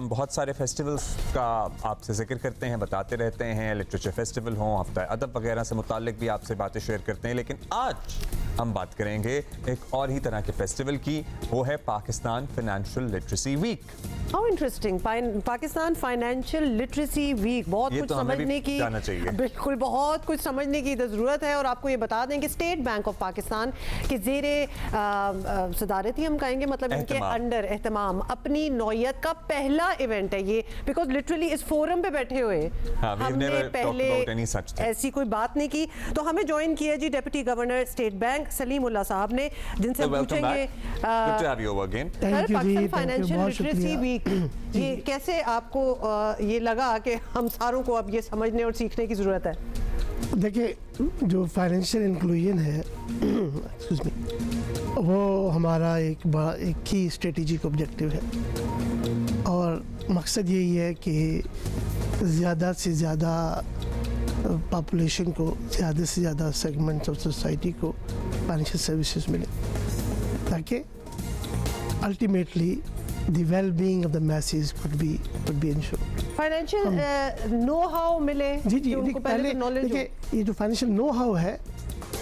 हम बहुत सारे फेस्टिवल्स का आपसे जिक्र करते हैं, बताते रहते हैं, लिटरेचर फेस्टिवल हों, हफ्ता अदब वगैरह से मुताल्लिक भी आपसे बातें शेयर करते हैं, लेकिन आज हम बात करेंगे एक और ही तरह के फेस्टिवल की, वो है Pakistan financial literacy week. How interesting, Pakistan financial literacy week. बहुत कुछ समझने की, बिल्कुल बहुत कुछ समझने की ज़रूरत है। और आपको ये बता दें कि स्टेट बैंक ऑफ पाकिस्तान के ज़ेरे सदारत ही हम कहेंगे, मतलब इनके अंडर एहतमाम अपनी नौयत का पहला इवेंट है ये, बिकॉज लिटरली इस फोरम पे बैठे हुए हमने पहले ऐसी कोई बात नहीं की। तो हमें ज्वाइन किया जी deputy governor state bank Saleem Ullah साहब ने, जिनसे हम पूछेंगे पाकिस्तान फाइनेंशियल लिटरेसी वीक, ये कैसे आपको ये लगा कि हम सारों को अब ये समझने और सीखने की ज़रूरत है? देखिए, जो फाइनेंशियल इंक्लूजन है एक्सक्यूज मी, वो हमारा एक की स्ट्रेटेजिक ऑब्जेक्टिव है और मकसद यही है कि ज़्यादा से ज़्यादा पॉपुलेशन को, ज़्यादा से ज़्यादा सेगमेंट्स ऑफ सोसाइटी को फाइनेंशियल सर्विसेज मिले, ताकि ultimately the well-being of the masses would be ensured. Financial know how मिले जी उनको पहले नॉलेज। देखिए, ये जो फाइनेंशियल नो हाउ है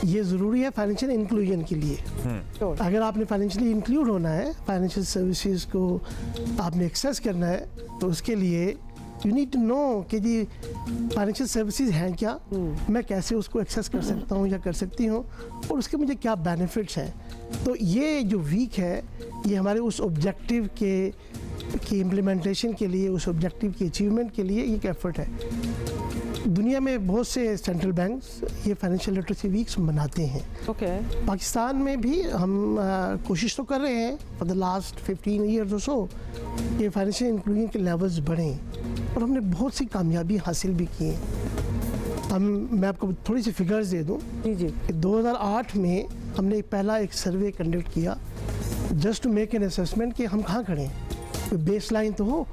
ये ज़रूरी है फाइनेंशियल इंक्लूजन के लिए। अगर आपने फाइनेंशियली इंक्लूड होना है, फाइनेंशियल सर्विसेज को आपने एक्सेस करना है, तो उसके लिए यू नीड टू नो कि जी फाइनेंशियल सर्विसेज हैं क्या, मैं कैसे उसको एक्सेस कर सकता हूँ या कर सकती हूँ, और उसके मुझे क्या बेनिफिट्स हैं। तो ये जो वीक है ये हमारे उस ऑब्जेक्टिव की इम्प्लीमेंटेशन के लिए, उस ऑब्जेक्टिव की अचीवमेंट के लिए एक एफर्ट है। दुनिया में बहुत से सेंट्रल बैंक्स ये फाइनेंशियल लिटरेसी वीक्स मनाते हैं। पाकिस्तान में भी हम कोशिश तो कर रहे हैं फॉर द लास्ट 15 ईयर्स और सो ये फाइनेंशियल इंक्लूजन के लेवल्स बढ़ें, और हमने बहुत सी कामयाबी हासिल भी की हैं। मैं आपको थोड़ी सी फिगर्स दे दूँ। जी 2008 में हमने पहला एक सर्वे कंडक्ट किया just to make an assessment कि हम कहाँ खड़े हैं, कोई बेस लाइन तो हो।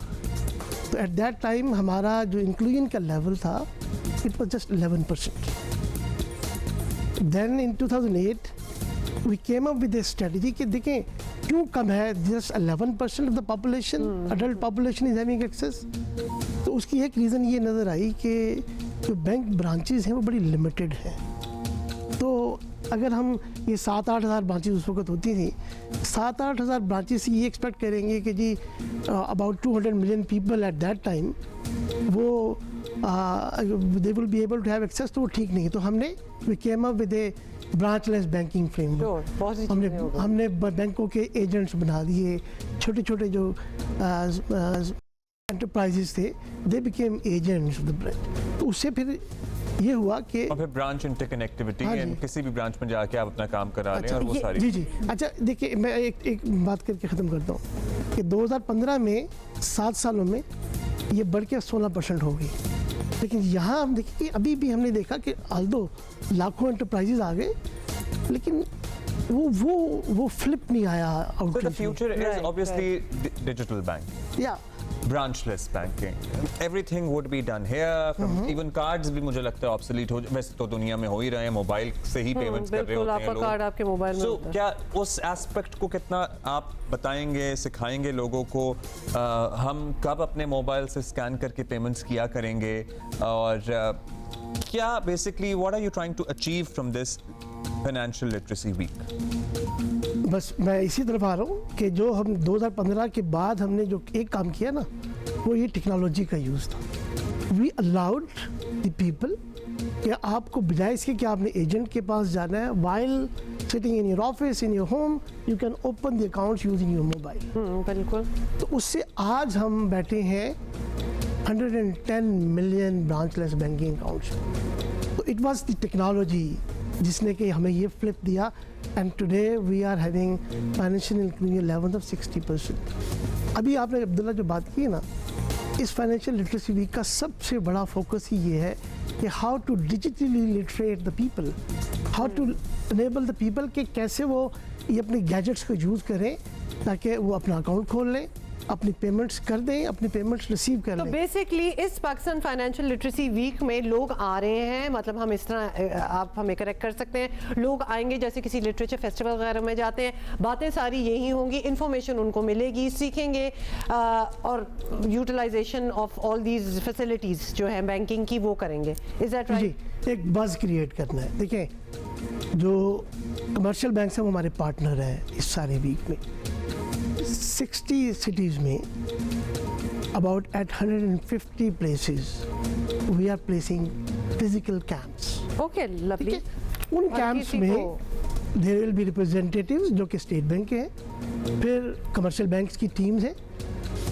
तो एट दैट टाइम हमारा जो इंक्लूजन का लेवल था it was just 11%। Then in 2008 we came up with a strategy कि देखें क्यों कम है, just 11% of the population, adult population is having access. तो उसकी एक रीज़न ये नज़र आई कि जो बैंक ब्रांचेस हैं वो बड़ी लिमिटेड हैं। तो अगर हम ये 7-8 हज़ार ब्रांचेस उस वक्त होती थी, 7-8 हज़ार ब्रांचेस ये एक्सपेक्ट करेंगे कि जी about 200 million people at that time वो they will be able to have access, तो वो ठीक नहीं। तो हमने we came up with a branchless banking framework. हमने बैंकों के एजेंट्स बना दिए, छोटे छोटे जो एंटरप्राइजेस थे they became agents of the branch. तो उससे फिर ये हुआ कि और फिर ब्रांच इंटरकनेक्टिविटी, किसी भी ब्रांच में जाके आप अपना काम करा लें। और वो सारी जी अच्छा, देखिए मैं एक बात करके ख़त्म करता हूँ कि 2015 में 7 सालों में ये बढ़ के 16% हो गई। लेकिन यहाँ हम देखिए अभी भी हमने देखा कि आल्दो लाखों एंटरप्राइजेज आ गए, लेकिन वो फ्लिप नहीं आया out. The future is obviously digital bank या branchless banking. Everything would be done here. From even cards भी मुझे लगता है obsolete हो, वैसे तो दुनिया में हो ही रहे हैं, मोबाइल से ही पेमेंट्स कर रहे होते हैं लोग। कार्ड आपके मोबाइल में होता है। क्या उस एस्पेक्ट को कितना आप बताएंगे, सिखाएंगे लोगों को? हम कब अपने मोबाइल से स्कैन करके पेमेंट्स किया करेंगे, और क्या basically what are you trying to achieve from this financial literacy week? बस मैं इसी तरफ आ रहा हूँ कि जो हम 2015 के बाद हमने जो एक काम किया ना, वो ये टेक्नोलॉजी का यूज़ था। वी अलाउड द पीपल कि आपको बजाय इसके कि आपने एजेंट के पास जाना है, while sitting in your office, in your home, you can open the accounts using your mobile. बिल्कुल। तो उससे आज हम बैठे हैं 110 मिलियन ब्रांचलेस बैंकिंग अकाउंट्स। तो इट वाज द टेक्नोलॉजी जिसने कि हमें ये फ्लिप दिया, and today we are having financial inclusion level of 60%। अभी आपने अब्दुल्ला जो बात की ना, इस फाइनेंशियल लिटरेसी वीक का सबसे बड़ा फोकस ही ये है कि how to digitally literate the people, how to enable the people कि कैसे वो ये अपने गैजेट्स को यूज़ करें ताकि वो अपना अकाउंट खोल लें, अपनी पेमेंट्स कर दें, अपनी पेमेंट्स रिसीव कर तो लें। बेसिकली इस पाकिस्तान फाइनेंशियल लिटरेसी वीक में लोग आ रहे हैं, मतलब हम इस तरह आप हमें करेक्ट कर सकते हैं, लोग आएंगे जैसे किसी लिटरेचर फेस्टिवल वगैरह में जाते हैं, बातें सारी यही होंगी, इंफॉर्मेशन उनको मिलेगी, सीखेंगे और utilisation of all these facilities जो है बैंकिंग की वो करेंगे। Is that right? जी, एक बज़ क्रिएट करना है। देखिए, जो कमर्शियल बैंक हैं वो हमारे पार्टनर हैं इस सारे वीक में। 60 cities में about at 150 places we are placing physical camps. Okay, lovely. उन कैंप्स में देयर विल बी रिप्रेजेंटेटिव्स जो कि स्टेट बैंक के हैं, फिर कमर्शियल बैंक्स की टीम्स हैं,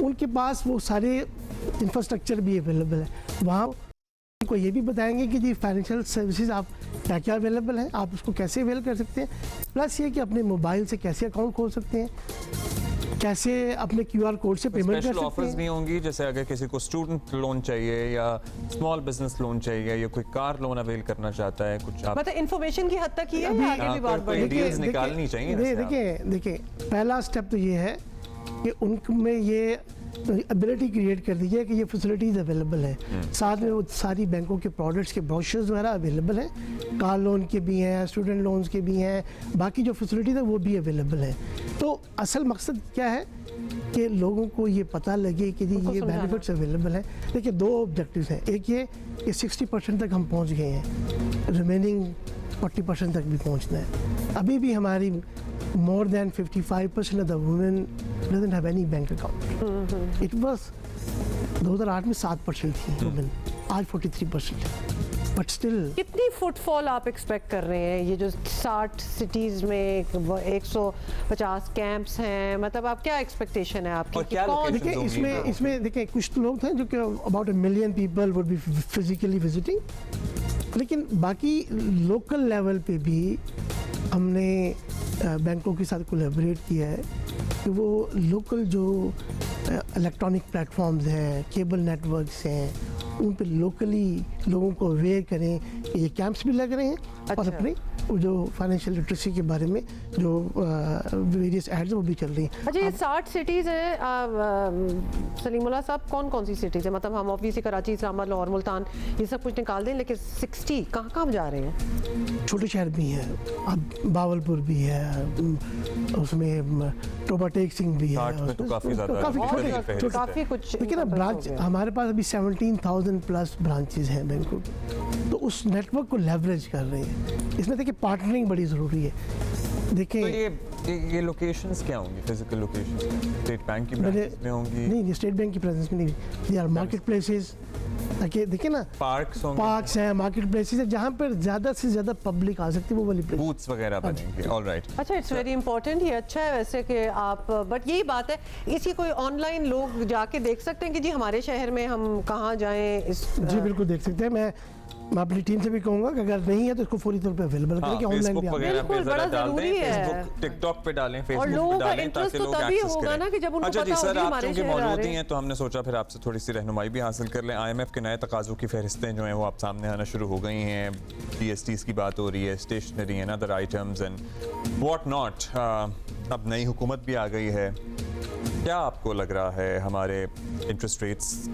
उनके पास वो सारे इंफ्रास्ट्रक्चर भी अवेलेबल है। वहाँ उनको ये भी बताएंगे कि जी फाइनेंशियल सर्विसेज आप क्या क्या अवेलेबल है, आप उसको कैसे अवेल कर सकते हैं, प्लस ये कि अपने मोबाइल से कैसे अकाउंट खोल सकते हैं, कैसे अपने QR कोड से पेमेंट कर स्पेशल सकते ऑफर्स हैं। नहीं होंगी, जैसे अगर किसी को स्टूडेंट लोन चाहिए या स्मॉल बिजनेस लोन चाहिए या कोई कार लोन अवेल करना चाहता है, कुछ आप मतलब इंफॉर्मेशन की हद तक ही है, या आगे भी बात कोई बढ़ेगी? डील्स निकालनी चाहिए ना इससे आप। देखिए, पहला स्टेप तो ये है कि उनमें ये एबिलिटी क्रिएट कर दीजिए कि ये फैसिलिटीज़ अवेलेबल है। साथ में वो सारी बैंकों के प्रोडक्ट्स के ब्रोशर्स वगैरह अवेलेबल हैं, कार लोन के भी हैं, स्टूडेंट लोन्स के भी हैं, बाकी जो फैसिलिटीज़ है वो भी अवेलेबल है। तो असल मकसद क्या है कि लोगों को ये पता लगे कि जी ये बेनिफिट्स अवेलेबल हैं। देखिए, दो ऑब्जेक्टिव्स हैं, एक ये कि 60% तक हम पहुंच गए हैं, रिमेनिंग 40% तक भी पहुंचना है। अभी भी हमारी more than 55% of the women doesn't have any bank account. It was 2008 में 7% थी women, आज 43%, but still कितनी फुटफॉल आप एक्सपेक्ट कर रहे हैं? ये जो 60 सिटीज में 150 कैंप्स हैं, मतलब आप क्या एक्सपेक्टेशन है आपकी? और क्या कौन देखिए, इसमें देखिए कुछ लोग थे जो कि about 1 million people would be physically visiting, लेकिन बाकी लोकल लेवल पे भी हमने बैंकों के साथ कोलैबोरेट किया है कि वो लोकल जो इलेक्ट्रॉनिक प्लेटफॉर्म्स हैं, केबल नेटवर्क्स हैं, उन पे लोकली लोगों को अवेयर करें कि ये कैंप्स भी लग रहे हैं। और अच्छा। अपनी जो फाइनेंशियल लिटरेसी के बारे में जो वेरियस एड्स वो भी चल रही हैं। अच्छा, ये 60 सिटीज हैं सलीमुल्लाह साहब, कौन कौन सी सिटीज है? मतलब हम ऑब्वियसली कराची, इस्लामाबाद, लाहौर, मुल्तान ये सब कुछ निकाल दें, लेकिन 60 कहाँ कहाँ जा रहे हैं? छोटे शहर भी हैं, अब बावलपुर भी है, उसमें टोबा टेक सिंह भी है, आठ में तो काफी ज्यादा काफी है, छोटे बहुत छोटे- फहरिस्त है। काफी कुछ देखिए ना, ब्रांच हमारे पास अभी 17,000 प्लस ब्रांचेज हैं बैंकों की, तो उस नेटवर्क को लेवरेज कर रहे हैं। इसमें देखिए पार्टनरिंग बड़ी ज़रूरी है। तो देखिए, ये लोकेशंस क्या होंगी? फिजिकल लोकेशंस स्टेट बैंक की ब्रांचेस में होंगी? नहीं, स्टेट बैंक की प्रेजेंस में नहीं, दे आर मार्केट प्लेसेस। ताकि देखिए ना, पार्क्स होंगे, पार्क्स हैं, मार्केट प्लेसेस हैं, जहाँ पर ज़्यादा से ज़्यादा पब्लिक आ सकती है, वो वाली प्लेस। बूथ्स वगैरह बनेंगे। ऑलराइट, अच्छा, इट्स वेरी इंपॉर्टेंट, ये अच्छा है वैसे कि आप, बट यही बात है, इसी कोई ऑनलाइन लोग जाके देख सकते हैं कि जी हमारे शहर में हम कहाँ जाएं? इस जी बिल्कुल देख सकते हैं। मैं अपनी टीम से भी कहूँगा कि अगर नहीं है तो इसको पूरी तौर पे अवेलेबल करें कि ऑनलाइन फेसबुक भी आप वगैरह पे बिल्कुल, जरा बड़ा डाल दें, जरूरी है। फेसबुक, टिकटॉक पे डालें, और फेसबुक लोगों पे का डालें, इंटरेस्ट ताकि तो लोग तभी एक्सेस होगा करें। ना कि जब उनको अच्छा जी पता सर, होगी आप हमारे चूंकि शहर आ मौजूद रहे ही हैं। हैं तो हमने सोचा फिर आपसे थोड़ी सी रहनुमाई भी हासिल कर लें। IMF के नए तकाज़ों की फहरिस्तें जो हैं वो आप सामने आना शुरू हो गई हैं। GSTs की बात हो रही है, stationery and other items and what not. अब नई हुकूमत भी आ गई है। क्या आपको लग रहा है, हमारे इंटरेस्ट रेट्स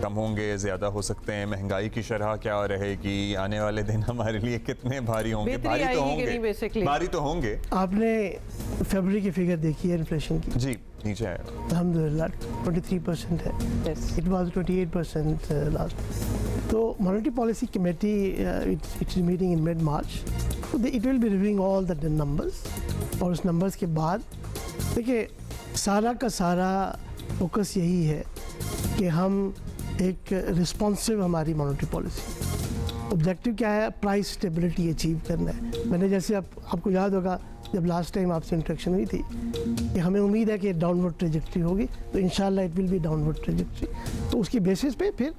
कम होंगे, ज़्यादा हो सकते हैं? महंगाई की शरह क्या रहेगी? आने वाले दिन हमारे लिए कितने भारी होंगे? बेहतरी भारी तो आएगी कि नहीं होंगे, basically? भारी तो होंगे। आपने फरवरी की फिगर देखी है इन्फ्लेशन की? जी, नीचे है। अल्हम्दुलिल्लाह 23% है। Yes. It was 28% last. तो monetary policy committee its meeting in mid March, तो it will be reviewing all the numbers, और उस नंबर्स के बाद देखिए सारा का सारा फोकस यही है कि हम एक रिस्पॉन्सिव हमारी मॉनेटरी पॉलिसी, ऑब्जेक्टिव क्या है? प्राइस स्टेबिलिटी अचीव करना है। मैंने जैसे आपको याद होगा जब लास्ट टाइम आपसे इंट्रैक्शन हुई थी कि हमें उम्मीद है कि डाउनवर्ड ट्रेजेक्ट्री होगी, तो इंशाल्लाह it will B downward trajectory. तो उसकी बेसिस पे फिर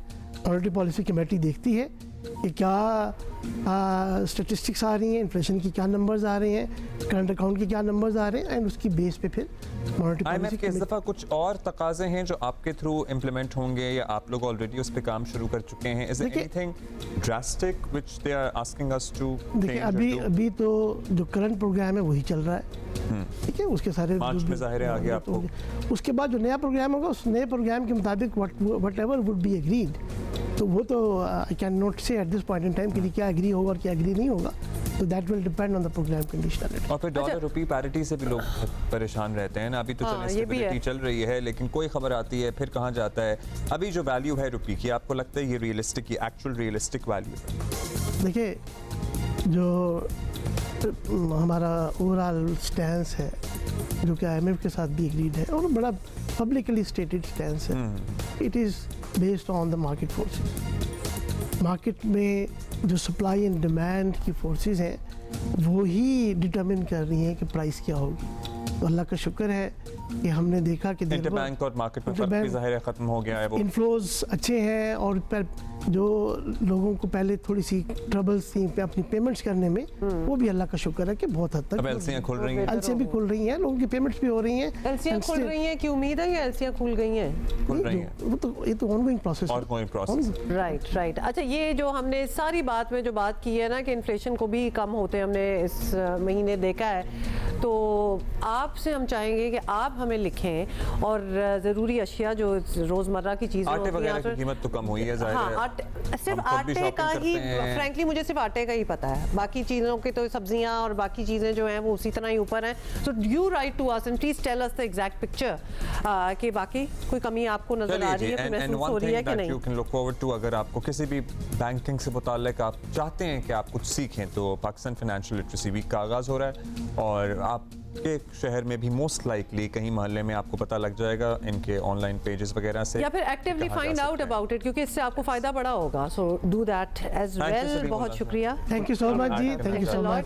मॉनेटरी पॉलिसी कमेटी देखती है कि क्या स्टेटिस्टिक्स आ रही हैं, इन्फ्लेशन की क्या नंबर्स आ रहे हैं, करंट अकाउंट के क्या नंबर्स आ रहे हैं, एंड उसकी बेस पे फिर मॉनेटरी IMF पॉलिसी के इस दफ़ा कुछ और तकाजे हैं जो आपके थ्रू इम्प्लीमेंट होंगे या आप लोग ऑलरेडी उस पर काम शुरू कर चुके हैं? इज देखिए- anything drastic which they are asking us to देखिए अभी तो जो करंट प्रोग्राम है वही चल रहा है, ठीक है, उसके सारे मार्च में ज़ाहिर है आगे आपको उसके बाद जो नया प्रोग्राम होगा उस नए प्रोग्राम के मुताबिक what ever would be agreed, तो वो तो आई कैन नॉट से at this point in time कि क्या एग्री होगा और क्या एग्री नहीं होगा, तो that will depend on the programme conditionality. और फिर डॉलर रुपी पैरिटी से भी लोग परेशान रहते हैं ना। अभी तो हाँ, चले ये भी है। स्टेबिलिटी चल रही है, लेकिन कोई खबर आती है फिर कहाँ जाता है। अभी जो वैल्यू है रुपी की, आपको लगता है ये रियलिस्टिक, ये एक्चुअल रियलिस्टिक वैल्यू है? देखिए जो हमारा ओवरऑल स्टैंस है जो कि IMF के साथ भी एग्रीड है और बड़ा पब्लिकली स्टेटेड स्टैंस है, it is based on the market forces. Market में जो सप्लाई एंड डिमांड की फोर्सेस हैं वो ही डिटरमिन कर रही हैं कि प्राइस क्या होगी। तो अल्लाह का शुक्र है कि हमने देखा कि इंटरबैंक और मार्केट में फर्क भी ज़ाहिर है ख़त्म हो गया है। वो इन्फ्लोज अच्छे हैं और पर जो लोगों को पहले थोड़ी सी ट्रबल्स थी पे अपनी पेमेंट्स करने में, वो भी अल्लाह का शुक्र है कि बहुत हद तक अब एलसीआं खुल रही हैं, एलसीआं भी खुल रही हैं, लोगों की पेमेंट्स भी हो रही हैं। एलसीआं खुल रही हैं कि उम्मीद है या एलसीआं खुल गई हैं? खुल रही हैं वो तो ये तो ऑनगोइंग प्रोसेस और कोई प्रोसेस। राइट। अच्छा, ये जो हमने सारी बात में जो बात की है ना कि इन्फ्लेशन को भी कम होते हमने इस महीने देखा है, तो आपसे हम चाहेंगे कि आप हमें लिखें और ज़रूरी अशिया जो रोज़मर्रा की चीज़ें आटे होती हैं वगैरह की तो- कीमत तो कम हुई है ज़ाहिर है। हाँ, सिर्फ हम खुद भी आटे का shopping ही, करते हैं। फ्रैंकली मुझे सिर्फ आटे का ही पता है, बाकी चीज़ों के तो सब्जियां और बाकी चीज़ें जो हैं वो उसी तरह ही ऊपर हैं। So you write to us and please tell us the exact picture कि बाकी कोई कमी आपको नजर आ रही है, कोई महसूस हो रही है कि नहीं? You can look forward to, अगर आपको किसी भी बैंकिंग से मुताल्लिक आप चाहते हैं कि आप कुछ सीखें, तो पाकिस्तान फाइनेंशियल लिटरेसी वीक का आगाज़ हो रहा है और आपके शहर में भी मोस्ट लाइकली कहीं मोहल्ले में आपको पता लग जाएगा इनके ऑनलाइन पेजेस वगैरह से, या फिर एक्टिवली कहाँ जा फाइंड आउट सकते हैं। अबाउट इट, क्योंकि इससे आपको फायदा बड़ा होगा। So do that as Thank you, well. Salim बहुत उल्लाह। शुक्रिया। Thank you so much ji, thank you so much.